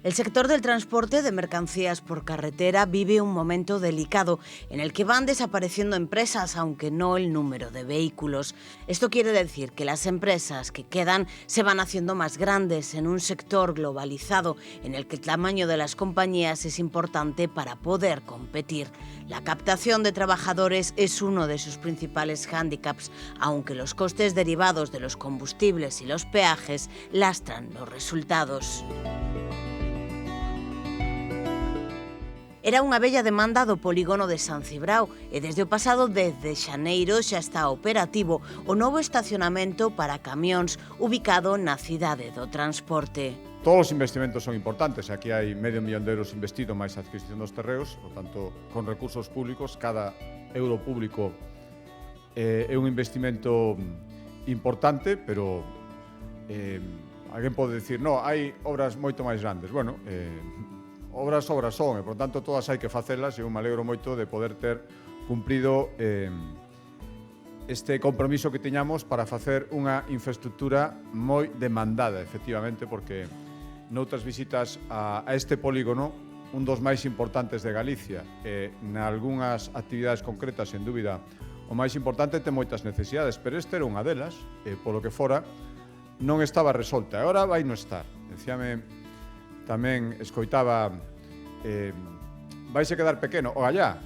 El sector del transporte de mercancías por carretera vive un momento delicado en el que van desapareciendo empresas, aunque no el número de vehículos. Esto quiere decir que las empresas que quedan se van haciendo más grandes en un sector globalizado en el que el tamaño de las compañías es importante para poder competir. La captación de trabajadores es uno de sus principales hándicaps, aunque los costes derivados de los combustibles y los peajes lastran los resultados. Era unha bella demanda do polígono de San Cibrao e desde o pasado 10 de xaneiro xa está operativo o novo estacionamento para camións ubicado na cidade do transporte. Todos os investimentos son importantes. Aquí hai $500.000 de euros investido máis a adquisición dos terreos, por tanto, con recursos públicos, cada euro público é un investimento importante, pero alguén pode dicir, no, hai obras moito máis grandes. Bueno, obras son, e por tanto todas hai que facelas, e eu me alegro moito de poder ter cumprido este compromiso que tiñamos para facer unha infraestructura moi demandada, efectivamente, porque noutras visitas a este polígono, un dos máis importantes de Galicia, e nalgúnas actividades concretas, sen dúbida, o máis importante ten moitas necesidades, pero este era unha delas, e polo que fora, non estaba resolta. Agora vai non estar. Decíame, tamén escoitaba, vaise quedar pequeno, o gallá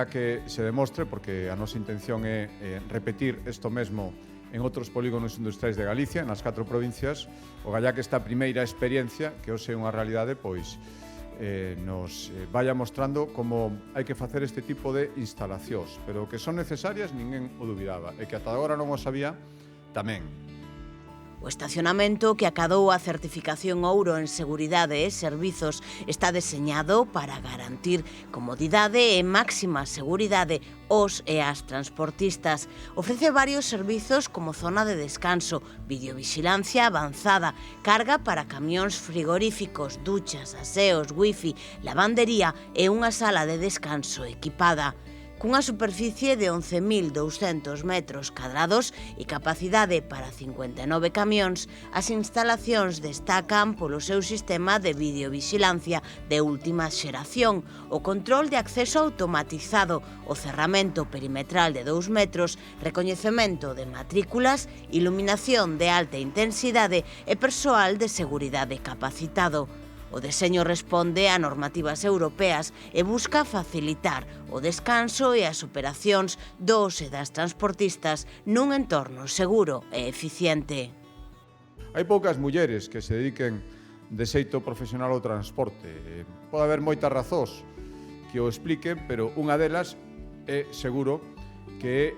que se demostre, porque a nosa intención é repetir isto mesmo en outros polígonos industriais de Galicia, nas 4 provincias, o gallá que esta primeira experiencia, que hoxe é unha realidade, pois nos vaya mostrando como hai que facer este tipo de instalacións, pero que son necesarias ninguén o dubidaba, e que ata agora non o sabía tamén. O estacionamento, que acadou a certificación Ouro en Seguridade e Servizos, está deseñado para garantir comodidade e máxima seguridade aos e as transportistas. Ofrece varios servizos como zona de descanso, videovigilancia avanzada, carga para camións frigoríficos, duchas, aseos, wifi, lavandería e unha sala de descanso equipada. Cunha superficie de 11.200 metros cadrados e capacidade para 59 camións, as instalacións destacan polo seu sistema de videovigilancia de última xeración, o control de acceso automatizado, o cerramento perimetral de 2 metros, recoñecemento de matrículas, iluminación de alta intensidade e persoal de seguridade capacitado. O deseño responde a normativas europeas e busca facilitar o descanso e as operacións dos e das transportistas nun entorno seguro e eficiente. Hai poucas mulleres que se dediquen de xeito profesional ao transporte. Pode haber moitas razóns que o expliquen, pero unha delas é seguro que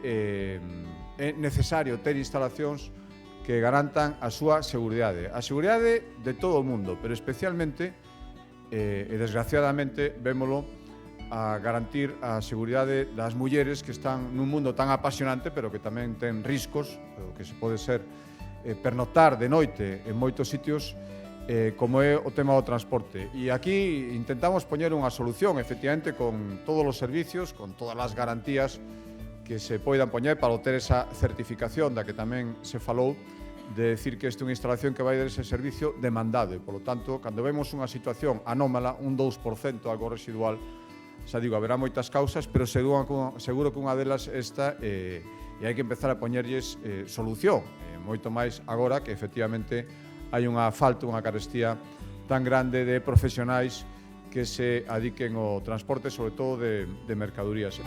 é necesario ter instalacións que garantan a súa seguridade. A seguridade de todo o mundo, pero especialmente, e desgraciadamente, vémolo a garantir a seguridade das mulleres que están nun mundo tan apasionante, pero que tamén ten riscos, que se pode ser pernoctar de noite en moitos sitios, como é o tema do transporte. E aquí intentamos poñer unha solución, efectivamente, con todos os servicios, con todas as garantías que se poidan poñer para obter esa certificación da que tamén se falou, de decir que esta é unha instalación que vai dar ese servicio demandado. E, polo tanto, cando vemos unha situación anómala, un 2%, algo residual, xa digo, haberá moitas causas, pero seguro que unha delas esta, e hai que empezar a poñerlles solución, moito máis agora que, efectivamente, hai unha falta, unha carestía tan grande de profesionais que se adiquen ao transporte, sobre todo de mercadorías.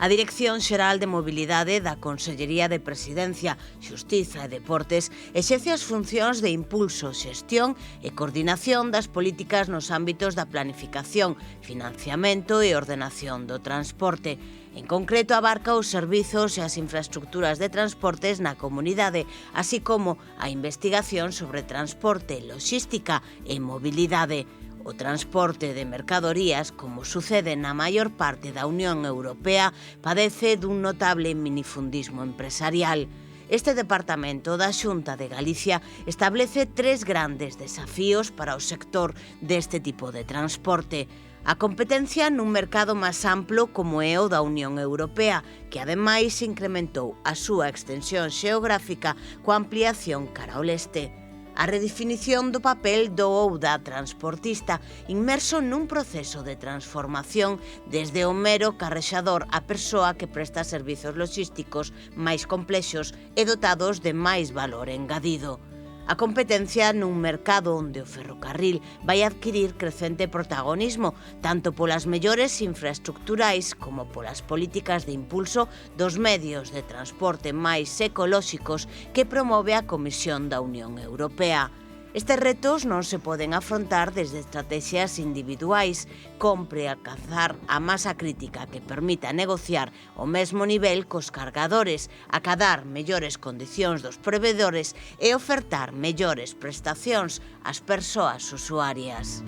A Dirección Xeral de Mobilidade da Consellería de Presidencia, Xustiza e Deportes exerce as funcións de impulso, xestión e coordinación das políticas nos ámbitos da planificación, financiamento e ordenación do transporte. En concreto, abarca os servizos e as infraestructuras de transportes na comunidade, así como a investigación sobre transporte, logística e mobilidade. O transporte de mercadorías, como sucede na maior parte da Unión Europea, padece dun notable minifundismo empresarial. Este departamento da Xunta de Galicia establece 3 grandes desafíos para o sector deste tipo de transporte. A competencia nun mercado máis amplo como é o da Unión Europea, que ademais incrementou a súa extensión xeográfica coa ampliación cara ao leste. A redefinición do papel do ou da transportista inmerso nun proceso de transformación desde o mero carrexador á persoa que presta servizos logísticos máis complexos e dotados de máis valor engadido. A competencia nun mercado onde o ferrocarril vai adquirir crecente protagonismo, tanto polas mellores infraestructurais como polas políticas de impulso dos medios de transporte máis ecolóxicos que promove a Comisión da Unión Europea. Estes retos non se poden afrontar desde estrategias individuais. Compre alcanzar a masa crítica que permita negociar o mesmo nivel cos cargadores, acadar mellores condicións dos provedores e ofertar mellores prestacións ás persoas usuarias.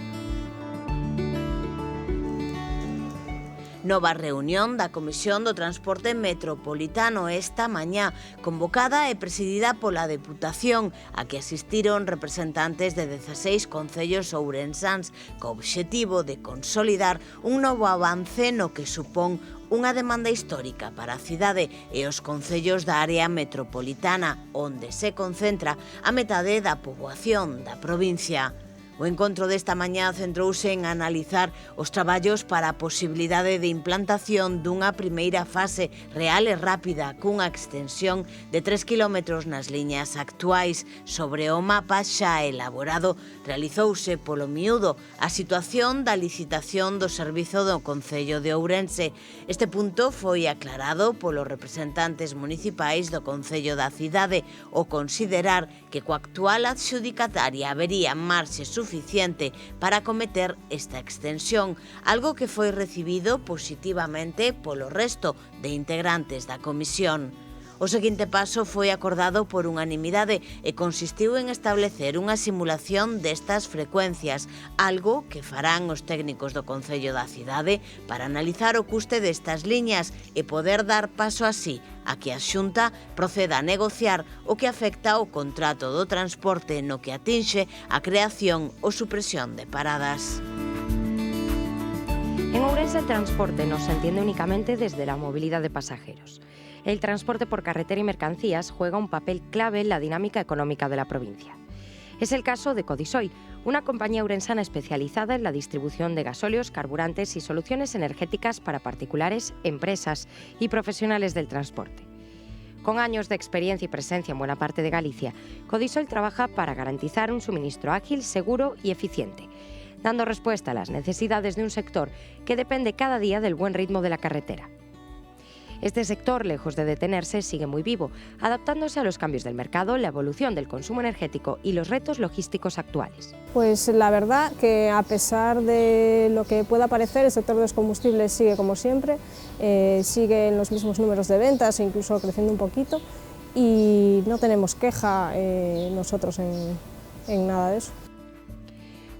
Nova reunión da Comisión do Transporte Metropolitano esta mañá, convocada e presidida pola Deputación, a que asistiron representantes de 16 concellos ourensáns, co obxectivo de consolidar un novo avance no que supón unha demanda histórica para a cidade e os concellos da área metropolitana, onde se concentra a metade da poboación da provincia. O encontro desta mañá centrouse en analizar os traballos para a posibilidade de implantación dunha primeira fase real e rápida cunha extensión de 3 km nas liñas actuais. Sobre o mapa xa elaborado, realizouse polo miúdo a situación da licitación do servizo do Concello de Ourense. Este punto foi aclarado polos representantes municipais do Concello da cidade, ao considerar que coa actual adxudicataria habería marxe suficiente para acometer esta extensión, algo que foi recibido positivamente polo resto de integrantes da comisión. O seguinte paso foi acordado por unanimidade e consistiu en establecer unha simulación destas frecuencias, algo que farán os técnicos do Concello da cidade para analizar o custe destas liñas e poder dar paso así a que a Xunta proceda a negociar o que afecta ao contrato do transporte no que atinxe a creación ou supresión de paradas. En Ourense, el transporte no se entiende únicamente desde la movilidad de pasajeros. El transporte por carretera y mercancías juega un papel clave en la dinámica económica de la provincia. Es el caso de Codisoy, una compañía ourensana especializada en la distribución de gasóleos, carburantes y soluciones energéticas para particulares, empresas y profesionales del transporte. Con años de experiencia y presencia en buena parte de Galicia, Codisoy trabaja para garantizar un suministro ágil, seguro y eficiente, dando respuesta a las necesidades de un sector que depende cada día del buen ritmo de la carretera. Este sector, lejos de detenerse, sigue muy vivo, adaptándose a los cambios del mercado, la evolución del consumo energético y los retos logísticos actuales. Pues la verdad que a pesar de lo que pueda parecer, el sector de los combustibles sigue como siempre, sigue en los mismos números de ventas e incluso creciendo un poquito, y no tenemos queja nosotros en nada de eso.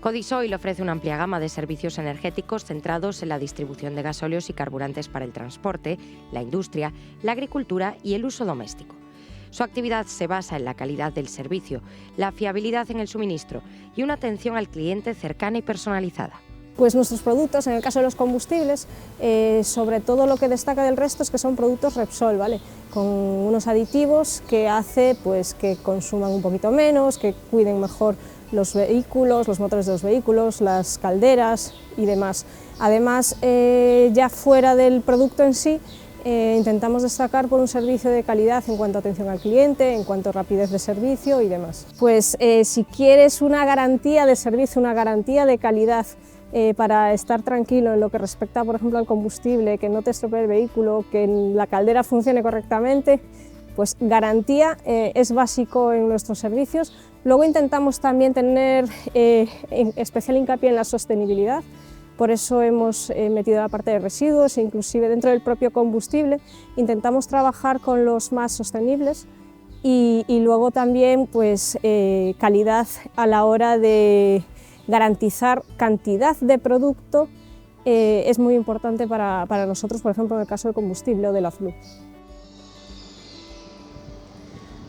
Codisoy ofrece una amplia gama de servicios energéticos centrados en la distribución de gasóleos y carburantes para el transporte, la industria, la agricultura y el uso doméstico. Su actividad se basa en la calidad del servicio, la fiabilidad en el suministro y una atención al cliente cercana y personalizada. Pues nuestros productos, en el caso de los combustibles, sobre todo lo que destaca del resto es que son productos Repsol, ¿vale? Con unos aditivos que hace pues, que consuman un poquito menos, que cuiden mejor los vehículos, los motores de los vehículos, las calderas y demás. Además, ya fuera del producto en sí, intentamos destacar por un servicio de calidad en cuanto a atención al cliente, en cuanto a rapidez de servicio y demás. Pues si quieres una garantía de servicio, una garantía de calidad para estar tranquilo en lo que respecta, por ejemplo, al combustible, que no te estropee el vehículo, que la caldera funcione correctamente, pues garantía es básico en nuestros servicios. Luego intentamos también tener especial hincapié en la sostenibilidad, por eso hemos metido la parte de residuos, inclusive dentro del propio combustible intentamos trabajar con los más sostenibles y luego también pues, calidad a la hora de garantizar cantidad de producto es muy importante para nosotros, por ejemplo en el caso del combustible o del azul.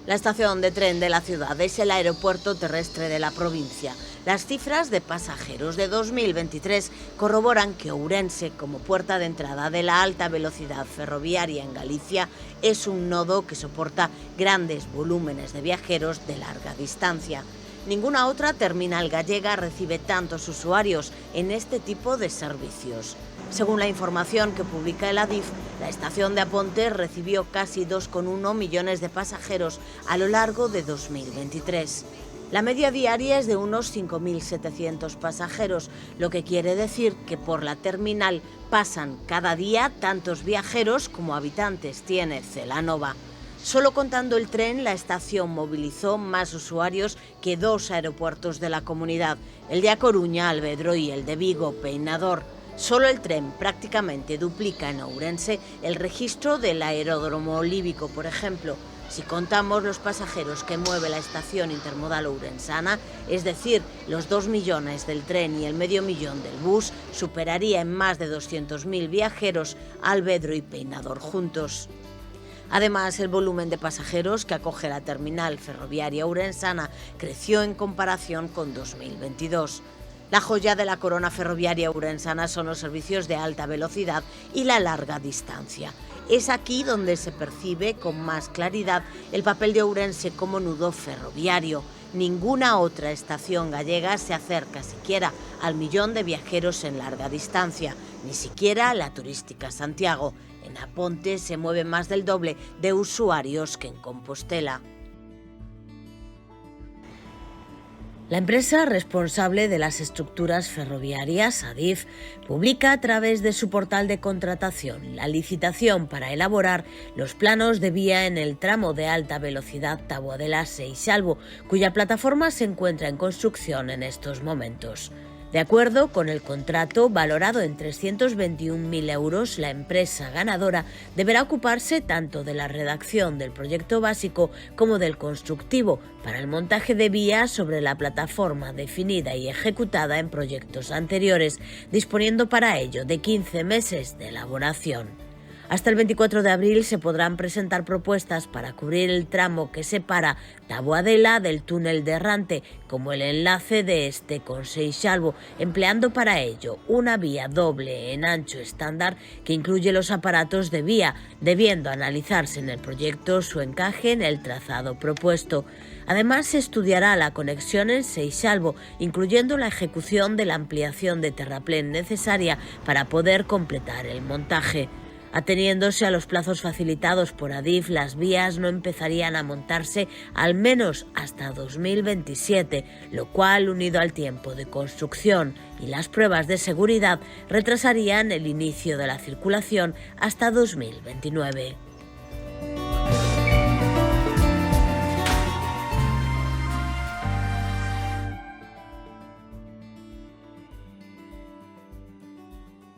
La estación de tren de la ciudad es el aeropuerto terrestre de la provincia. Las cifras de pasajeros de 2023 corroboran que Ourense, como puerta de entrada de la alta velocidad ferroviaria en Galicia, es un nodo que soporta grandes volúmenes de viajeros de larga distancia. Ninguna otra terminal gallega recibe tantos usuarios en este tipo de servicios. Según la información que publica el Adif, la estación de Aponte recibió casi 2,1 millones de pasajeros a lo largo de 2023. La media diaria es de unos 5.700 pasajeros, lo que quiere decir que por la terminal pasan cada día tantos viajeros como habitantes tiene Celanova. Solo contando el tren, la estación movilizó más usuarios que 2 aeropuertos de la comunidad, el de A Coruña, Alvedro y el de Vigo, Peinador. Solo el tren prácticamente duplica en Ourense el registro del aeródromo olívico, por ejemplo. Si contamos los pasajeros que mueve la estación intermodal ourensana, es decir, los 2 millones del tren y el medio millón del bus, superaría en más de 200.000 viajeros Alvedro y Peinador juntos. Además, el volumen de pasajeros que acoge la terminal ferroviaria ourensana creció en comparación con 2022. La joya de la corona ferroviaria ourensana son los servicios de alta velocidad y la larga distancia. Es aquí donde se percibe con más claridad el papel de Ourense como nudo ferroviario. Ninguna otra estación gallega se acerca siquiera al millón de viajeros en larga distancia, ni siquiera la turística Santiago. En Aponte se mueve más del doble de usuarios que en Compostela. La empresa responsable de las estructuras ferroviarias, Adif, publica a través de su portal de contratación la licitación para elaborar los planos de vía en el tramo de alta velocidad Taboadela-Seixalbo, cuya plataforma se encuentra en construcción en estos momentos. De acuerdo con el contrato, valorado en 321.000 euros, la empresa ganadora deberá ocuparse tanto de la redacción del proyecto básico como del constructivo para el montaje de vías sobre la plataforma definida y ejecutada en proyectos anteriores, disponiendo para ello de 15 meses de elaboración. Hasta el 24 de abril se podrán presentar propuestas para cubrir el tramo que separa Taboadela del túnel de Errante, como el enlace de este con Seixalbo, empleando para ello una vía doble en ancho estándar que incluye los aparatos de vía, debiendo analizarse en el proyecto su encaje en el trazado propuesto. Además, se estudiará la conexión en Seixalbo, incluyendo la ejecución de la ampliación de terraplén necesaria para poder completar el montaje. Ateniéndose a los plazos facilitados por Adif, las vías no empezarían a montarse al menos hasta 2027, lo cual, unido al tiempo de construcción y las pruebas de seguridad, retrasarían el inicio de la circulación hasta 2029.